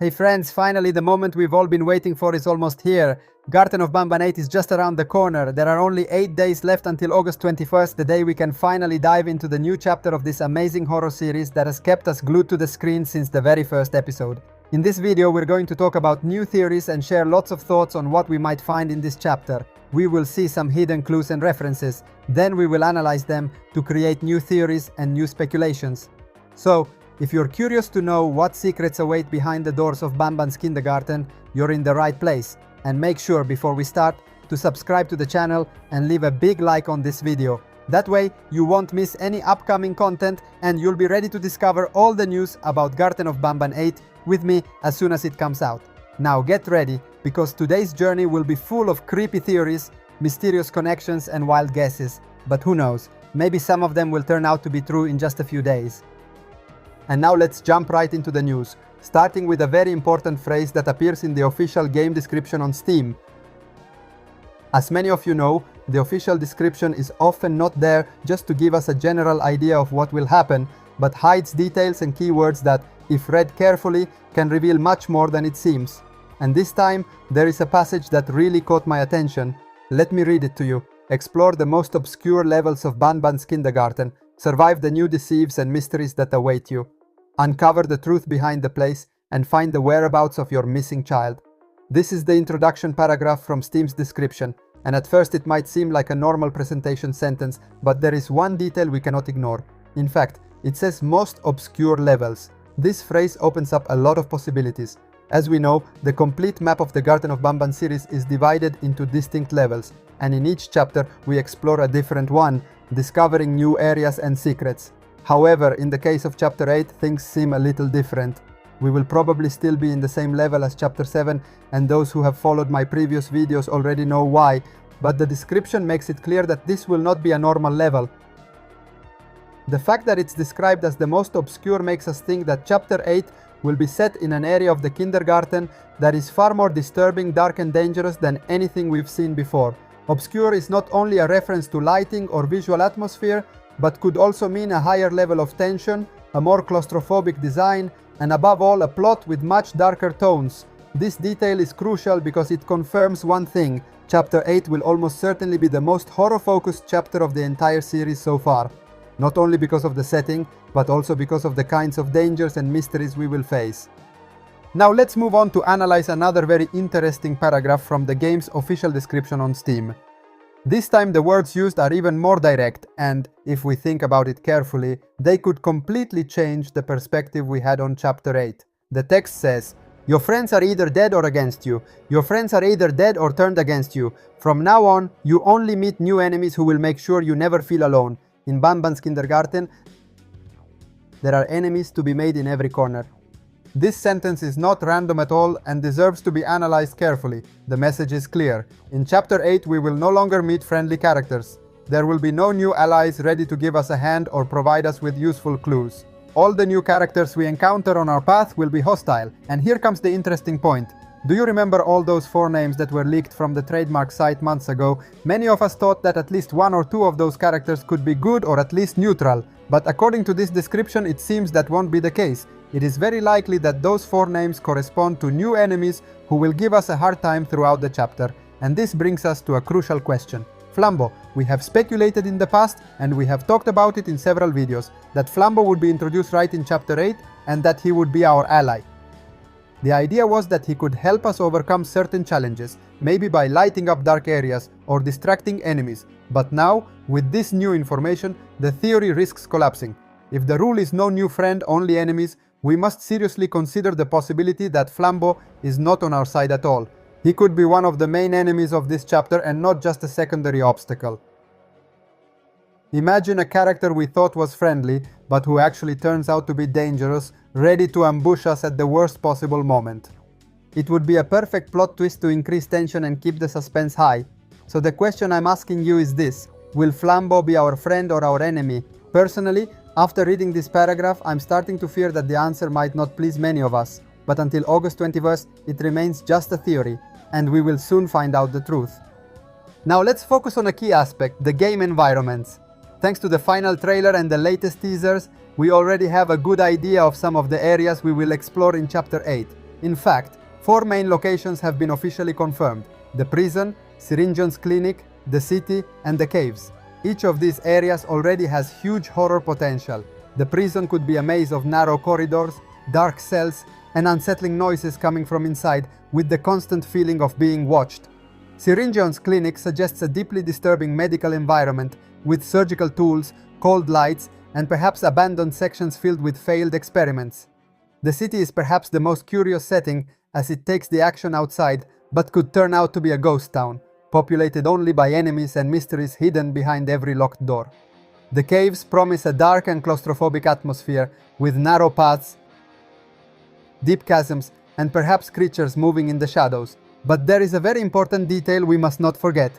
Hey friends, finally the moment we've all been waiting for is almost here. Garten of Banban 8 is just around the corner. There are only 8 days left until August 21st, the day we can finally dive into the new chapter of this amazing horror series that has kept us glued to the screen since the very first episode. In this video, we're going to talk about new theories and share lots of thoughts on what we might find in this chapter. We will see some hidden clues and references. Then we will analyze them to create new theories and new speculations. So, if you're curious to know what secrets await behind the doors of Banban's kindergarten, you're in the right place. And make sure before we start to subscribe to the channel and leave a big like on this video. That way you won't miss any upcoming content and you'll be ready to discover all the news about Garten of Banban 8 with me as soon as it comes out. Now get ready, because today's journey will be full of creepy theories, mysterious connections and wild guesses. But who knows, maybe some of them will turn out to be true in just a few days. And now let's jump right into the news, starting with a very important phrase that appears in the official game description on Steam. As many of you know, the official description is often not there just to give us a general idea of what will happen, but hides details and keywords that, if read carefully, can reveal much more than it seems. And this time, there is a passage that really caught my attention. Let me read it to you. Explore the most obscure levels of Banban's kindergarten. Survive the new deceives and mysteries that await you. Uncover the truth behind the place and find the whereabouts of your missing child. This is the introduction paragraph from Steam's description, and at first it might seem like a normal presentation sentence, but there is one detail we cannot ignore. In fact, it says most obscure levels. This phrase opens up a lot of possibilities. As we know, the complete map of the Garten of Banban series is divided into distinct levels, and in each chapter we explore a different one, discovering new areas and secrets. However, in the case of Chapter 8, things seem a little different. We will probably still be in the same level as Chapter 7, and those who have followed my previous videos already know why, but the description makes it clear that this will not be a normal level. The fact that it's described as the most obscure makes us think that Chapter 8 will be set in an area of the kindergarten that is far more disturbing, dark and dangerous than anything we've seen before. Obscure is not only a reference to lighting or visual atmosphere, but could also mean a higher level of tension, a more claustrophobic design, and above all a plot with much darker tones. This detail is crucial because it confirms one thing: Chapter 8 will almost certainly be the most horror-focused chapter of the entire series so far. Not only because of the setting, but also because of the kinds of dangers and mysteries we will face. Now let's move on to analyze another very interesting paragraph from the game's official description on Steam. This time the words used are even more direct and, if we think about it carefully, they could completely change the perspective we had on Chapter 8. The text says, "Your friends are either dead or against you. Your friends are either dead or turned against you. From now on, you only meet new enemies who will make sure you never feel alone. In Banban's kindergarten, there are enemies to be made in every corner." This sentence is not random at all and deserves to be analyzed carefully. The message is clear. In Chapter 8 we will no longer meet friendly characters. There will be no new allies ready to give us a hand or provide us with useful clues. All the new characters we encounter on our path will be hostile. And here comes the interesting point. Do you remember all those 4 names that were leaked from the trademark site months ago? Many of us thought that at least 1 or 2 of those characters could be good or at least neutral. But according to this description, it seems that won't be the case. It is very likely that those 4 names correspond to new enemies who will give us a hard time throughout the chapter. And this brings us to a crucial question. Flambo. We have speculated in the past, and we have talked about it in several videos, that Flambo would be introduced right in Chapter 8 and that he would be our ally. The idea was that he could help us overcome certain challenges, maybe by lighting up dark areas or distracting enemies. But now, with this new information, the theory risks collapsing. If the rule is no new friend, only enemies, we must seriously consider the possibility that Flambo is not on our side at all. He could be one of the main enemies of this chapter and not just a secondary obstacle. Imagine a character we thought was friendly, but who actually turns out to be dangerous, ready to ambush us at the worst possible moment. It would be a perfect plot twist to increase tension and keep the suspense high. So the question I'm asking you is this: will Flambo be our friend or our enemy? Personally, after reading this paragraph, I'm starting to fear that the answer might not please many of us. But until August 21st, it remains just a theory, and we will soon find out the truth. Now let's focus on a key aspect: the game environments. Thanks to the final trailer and the latest teasers, we already have a good idea of some of the areas we will explore in Chapter 8. In fact, 4 main locations have been officially confirmed: the prison, Syringeon's clinic, the city, and the caves. Each of these areas already has huge horror potential. The prison could be a maze of narrow corridors, dark cells, and unsettling noises coming from inside, with the constant feeling of being watched. Syringeon's clinic suggests a deeply disturbing medical environment, with surgical tools, cold lights, and perhaps abandoned sections filled with failed experiments. The city is perhaps the most curious setting, as it takes the action outside, but could turn out to be a ghost town, populated only by enemies and mysteries hidden behind every locked door. The caves promise a dark and claustrophobic atmosphere, with narrow paths, deep chasms, and perhaps creatures moving in the shadows. But there is a very important detail we must not forget.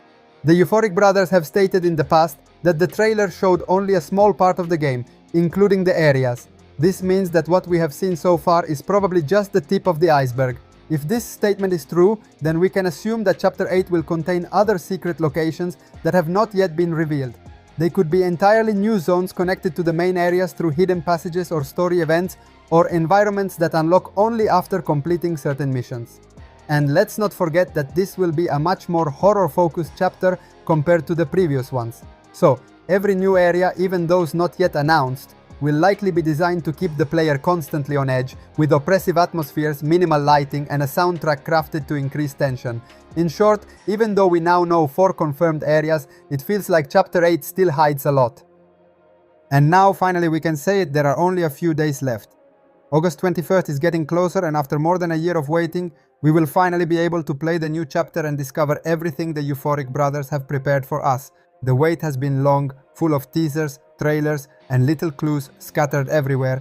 The Euphoric brothers have stated in the past that the trailer showed only a small part of the game, including the areas. This means that what we have seen so far is probably just the tip of the iceberg. If this statement is true, then we can assume that Chapter 8 will contain other secret locations that have not yet been revealed. They could be entirely new zones connected to the main areas through hidden passages or story events, or environments that unlock only after completing certain missions. And let's not forget that this will be a much more horror-focused chapter compared to the previous ones. So, every new area, even those not yet announced, will likely be designed to keep the player constantly on edge, with oppressive atmospheres, minimal lighting, and a soundtrack crafted to increase tension. In short, even though we now know 4 confirmed areas, it feels like Chapter 8 still hides a lot. And now, finally, we can say it, there are only a few days left. August 21st is getting closer, and after more than a year of waiting, we will finally be able to play the new chapter and discover everything the Euphoric brothers have prepared for us. The wait has been long, full of teasers, trailers, and little clues scattered everywhere.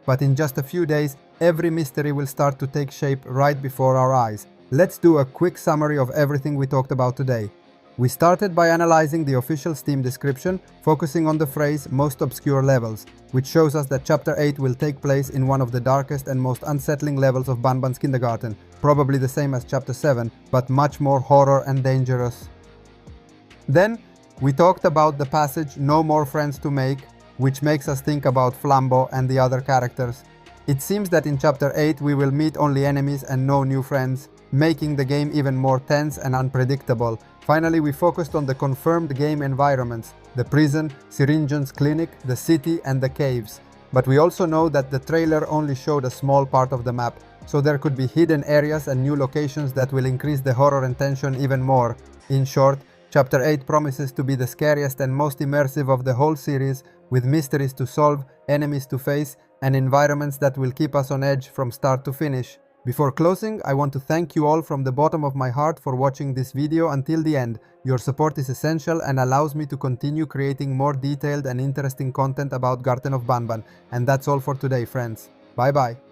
But in just a few days, every mystery will start to take shape right before our eyes. Let's do a quick summary of everything we talked about today. We started by analyzing the official Steam description, focusing on the phrase "most obscure levels", which shows us that Chapter 8 will take place in one of the darkest and most unsettling levels of Banban's kindergarten, probably the same as Chapter 7, but much more horror and dangerous. Then, we talked about the passage "No more friends to make", which makes us think about Flambeau and the other characters. It seems that in Chapter 8 we will meet only enemies and no new friends, making the game even more tense and unpredictable. Finally, we focused on the confirmed game environments: the prison, Syringeon's clinic, the city, and the caves. But we also know that the trailer only showed a small part of the map, so there could be hidden areas and new locations that will increase the horror and tension even more. In short, Chapter 8 promises to be the scariest and most immersive of the whole series, with mysteries to solve, enemies to face, and environments that will keep us on edge from start to finish. Before closing, I want to thank you all from the bottom of my heart for watching this video until the end. Your support is essential and allows me to continue creating more detailed and interesting content about Garten of Banban. And that's all for today, friends. Bye bye.